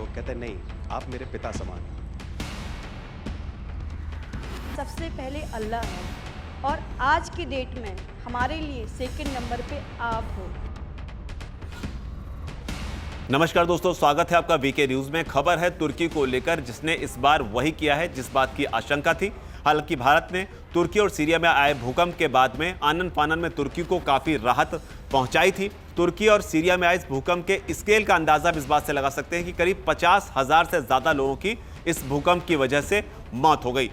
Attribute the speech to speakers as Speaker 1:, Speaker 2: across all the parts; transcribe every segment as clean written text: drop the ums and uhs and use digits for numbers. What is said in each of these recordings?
Speaker 1: तो कहते नहीं, आप मेरे पिता समान हैं।
Speaker 2: सबसे पहले अल्लाह है और आज की डेट में हमारे लिए सेकंड नंबर पे आप हो।
Speaker 3: नमस्कार दोस्तों, स्वागत है आपका वीके न्यूज में। खबर है तुर्की को लेकर, जिसने इस बार वही किया है जिस बात की आशंका थी। हालांकि भारत ने तुर्की और सीरिया में आए भूकंप के बाद में आनन फानन में तुर्की को काफी राहत पहुंचाई थी। तुर्की और सीरिया में आए इस भूकंप के स्केल का अंदाजा भी इस बात से लगा सकते हैं कि करीब 50,000 से ज्यादा लोगों की इस भूकंप की वजह से मौत हो गई।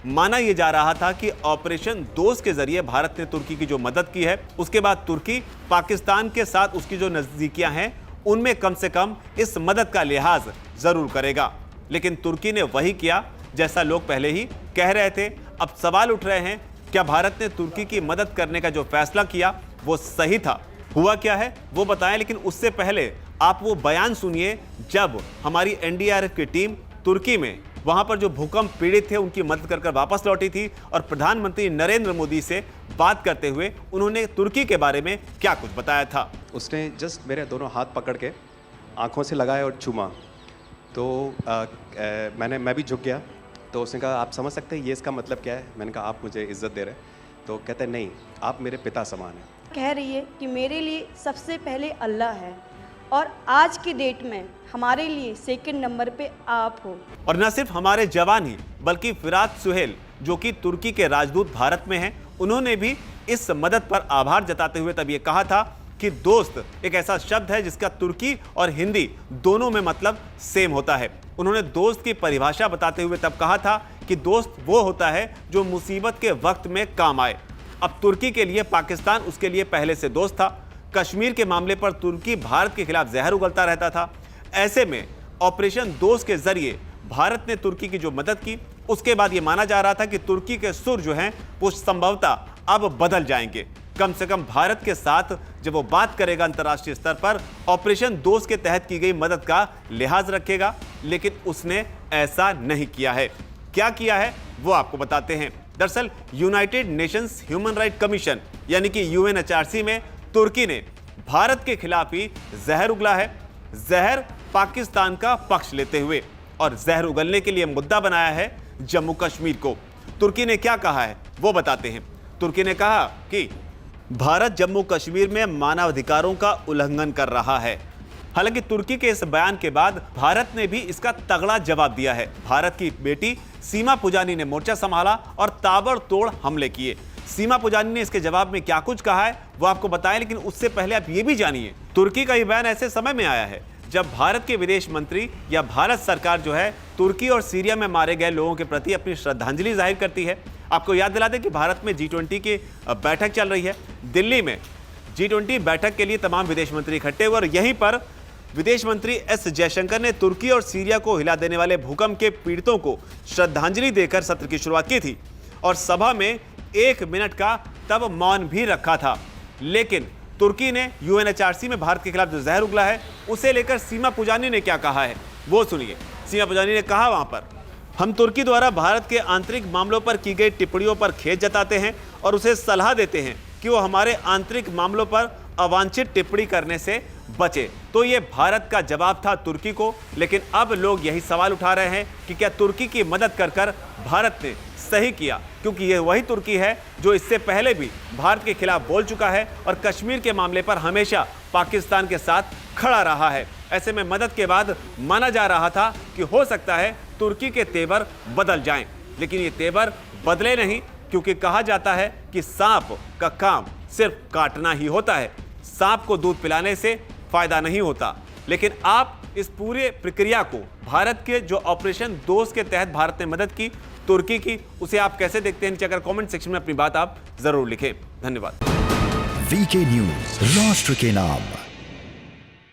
Speaker 3: माना यह जा रहा था कि ऑपरेशन दोस्त के जरिए भारत ने तुर्की की जो मदद की है, उसके बाद तुर्की पाकिस्तान के साथ उसकी जो नजदीकियां हैं उनमें कम से कम इस मदद का लिहाज जरूर करेगा। लेकिन तुर्की ने वही किया जैसा लोग पहले ही कह रहे थे। अब सवाल उठ रहे हैं, क्या भारत ने तुर्की की मदद करने का जो फैसला किया वो सही था? हुआ क्या है वो बताएं, लेकिन उससे पहले आप वो बयान सुनिए जब हमारी एनडीआरएफ की टीम तुर्की में वहां पर जो भूकंप पीड़ित थे उनकी मदद कर वापस लौटी थी और प्रधानमंत्री नरेंद्र मोदी से बात करते हुए उन्होंने तुर्की के बारे में क्या कुछ बताया था।
Speaker 1: उसने जस्ट मेरे दोनों हाथ पकड़ के आंखों से लगाया और चूमा, तो मैं भी झुक गया। तो उसने कहा, आप समझ सकते हैं ये इसका मतलब क्या है? मैंने कहा, आप मुझे इज्जत दे रहे हैं? तो कहते नहीं, आप मेरे पिता समान हैं।
Speaker 2: कह रही है कि मेरे लिए सबसे पहले अल्लाह है और आज की डेट में हमारे लिए सेकंड नंबर पे आप हो।
Speaker 3: और न सिर्फ हमारे जवान ही बल्कि फिरात सुहेल जो कि तुर्की के राजदूत भारत में हैं, उन्होंने भी इस मदद पर आभार जताते हुए तब ये कहा था कि दोस्त एक ऐसा शब्द है जिसका तुर्की और हिंदी दोनों में मतलब सेम होता है। उन्होंने दोस्त की परिभाषा बताते हुए तब कहा था कि दोस्त वो होता है जो मुसीबत के वक्त में काम आए। अब तुर्की के लिए पाकिस्तान उसके लिए पहले से दोस्त था। कश्मीर के मामले पर तुर्की भारत के खिलाफ जहर उगलता रहता था। ऐसे में ऑपरेशन दोस्त के जरिए भारत ने तुर्की की जो मदद की, उसके बाद यह माना जा रहा था कि तुर्की के सुर जो हैं वो संभवतः अब बदल जाएंगे। कम से कम भारत के साथ जब वो बात करेगा अंतर्राष्ट्रीय स्तर पर, ऑपरेशन दोस्त के तहत की गई मदद का लिहाज रखेगा। लेकिन उसने ऐसा नहीं किया है। क्या किया है वो आपको बताते हैं। दरअसल United Nations human right commission यानी कि यूएनएचआरसी में तुर्की ने भारत के खिलाफ ही जहर उगला है। जहर पाकिस्तान का पक्ष लेते हुए, और जहर उगलने के लिए मुद्दा बनाया है जम्मू कश्मीर को। तुर्की ने क्या कहा है वो बताते हैं। तुर्की ने कहा कि भारत जम्मू कश्मीर में मानवाधिकारों का उल्लंघन कर रहा है। हालांकि तुर्की के इस बयान के बाद भारत ने भी इसका तगड़ा जवाब दिया है। भारत की बेटी सीमा पुजानी ने मोर्चा संभाला और ताबड़तोड़ हमले किए। सीमा पुजानी ने इसके जवाब में क्या कुछ कहा है वो आपको बताएं, लेकिन उससे पहले आप ये भी जानिए तुर्की का ये बयान ऐसे समय में आया है जब भारत के विदेश मंत्री या भारत सरकार जो है तुर्की और सीरिया में मारे गए लोगों के प्रति अपनी श्रद्धांजलि जाहिर करती है। आपको याद दिला दें कि भारत में G20 की बैठक चल रही है। दिल्ली में G20 बैठक के लिए तमाम विदेश मंत्री इकट्ठे हुए और यहीं पर विदेश मंत्री एस जयशंकर ने तुर्की और सीरिया को हिला देने वाले भूकंप के पीड़ितों को श्रद्धांजलि देकर सत्र की शुरुआत की थी और सभा में 1 मिनट का तब मौन भी रखा था। लेकिन तुर्की ने यूएनएचआरसी में भारत के खिलाफ जो जहर उगला है उसे लेकर सीमा पुजानी ने क्या कहा है वो सुनिए। सीमा पुजानी ने कहा वहां पर, हम तुर्की द्वारा भारत के आंतरिक मामलों पर की गई टिप्पणियों पर खेद जताते हैं और उसे सलाह देते हैं कि वो हमारे आंतरिक मामलों पर अवांछित टिप्पणी करने से बचे। तो ये भारत का जवाब था तुर्की को। लेकिन अब लोग यही सवाल उठा रहे हैं कि क्या तुर्की की मदद कर भारत ने सही किया, क्योंकि यह वही तुर्की है जो इससे पहले भी भारत के खिलाफ बोल चुका है और कश्मीर के मामले पर हमेशा पाकिस्तान के साथ खड़ा रहा है। ऐसे में मदद के बाद माना जा रहा था कि हो सकता है तुर्की के तेवर बदल जाएं, लेकिन ये तेवर बदले नहीं, क्योंकि कहा जाता है कि सांप का काम सिर्फ काटना ही होता है, सांप को दूध पिलाने से फायदा नहीं होता। लेकिन आप इस पूरे प्रक्रिया को, भारत के जो ऑपरेशन दोस्त के तहत भारत ने मदद की तुर्की की, उसे आप कैसे देखते हैं? नीचे अगर कमेंट सेक्शन में अपनी बात आप जरूर लिखें। धन्यवाद।
Speaker 4: वीके न्यूज, राष्ट्र के नाम।